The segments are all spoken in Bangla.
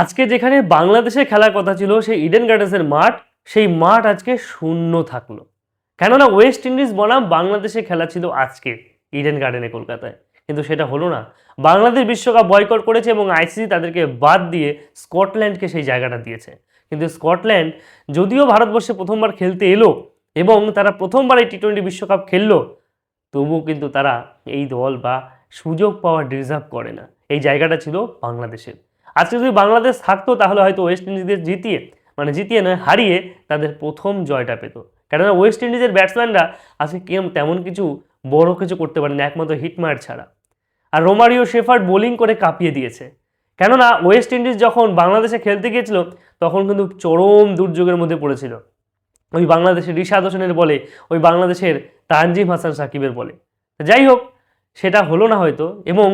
আজকে যেখানে বাংলাদেশে খেলার কথা ছিল সেই ইডেন গার্ডেন্সের মাঠ, সেই মাঠ আজকে শূন্য থাকলো। কেননা ওয়েস্ট ইন্ডিজ বনাম বাংলাদেশে খেলা ছিল আজকে ইডেন গার্ডেনে কলকাতায়, কিন্তু সেটা হলো না। বাংলাদেশ বিশ্বকাপ বয়কট করেছে এবং আইসিসি তাদেরকে বাদ দিয়ে স্কটল্যান্ডকে সেই জায়গাটা দিয়েছে। কিন্তু স্কটল্যান্ড যদিও ভারতবর্ষে প্রথমবার খেলতে এলো এবং তারা প্রথমবার এই টি-20 বিশ্বকাপ খেললো, তবুও কিন্তু তারা এই দল বা সুযোগ পাওয়া ডিজার্ভ করে না। এই জায়গাটা ছিল বাংলাদেশের। আজকে যদি বাংলাদেশ থাকতো তাহলে হয়তো ওয়েস্ট ইন্ডিজদের জিতিয়ে নয় হারিয়ে তাদের প্রথম জয়টা পেত। কেননা ওয়েস্ট ইন্ডিজের ব্যাটসম্যানরা আজকে তেমন কিছু বড় কিছু করতে পারেনি একমাত্র হিটমার ছাড়া। আর রোমারিও শেফার্ড বোলিং করে কাঁপিয়ে দিয়েছে। কেননা ওয়েস্ট ইন্ডিজ যখন বাংলাদেশে খেলতে গিয়েছিল তখন কিন্তু চরম দুর্যোগের মধ্যে পড়েছিল। ওই বাংলাদেশের রিশাদ হোসেনের বলে, ওই বাংলাদেশের তানজিম হাসান সাকিবের বলে। যাই হোক, সেটা হলো না হয়তো। এবং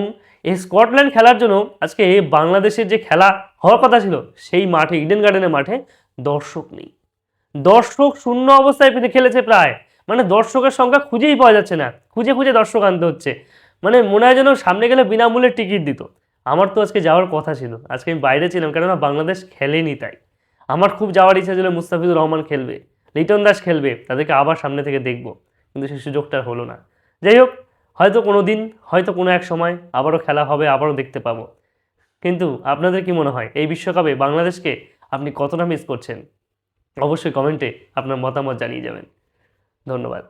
এই স্কটল্যান্ড খেলার জন্য আজকে বাংলাদেশের যে খেলা হওয়ার কথা ছিল সেই মাঠে, ইডেন গার্ডেনের মাঠে দর্শক নেই। দর্শক শূন্য অবস্থায় খেলেছে প্রায়, মানে দর্শকের সংখ্যা খুঁজেই পাওয়া যাচ্ছে না, খুঁজে খুঁজে দর্শক আনতে হচ্ছে। মানে মনে হয় যেন সামনে গেলে বিনামূল্যে টিকিট দিত। আমার তো আজকে যাওয়ার কথা ছিল, আজকে আমি বাইরে ছিলাম কেননা বাংলাদেশ খেলেনি তাই। আমার খুব যাওয়ার ইচ্ছা ছিল, মুস্তাফিজুর রহমান খেলবে, লিটন দাস খেলবে, তাদেরকে আবার সামনে থেকে দেখব, কিন্তু সেই সুযোগটা হলো না। যাই হোক, হয়তো কোনো দিন, হয়তো কোনো এক সময় আবারও খেলা হবে, আবারও দেখতে পাবো। কিন্তু আপনাদের কি মনে হয় এই বিশ্বকাপে বাংলাদেশকে আপনি কতটা মিস করছেন? অবশ্যই কমেন্টে আপনার মতামত জানিয়ে যাবেন। ধন্যবাদ।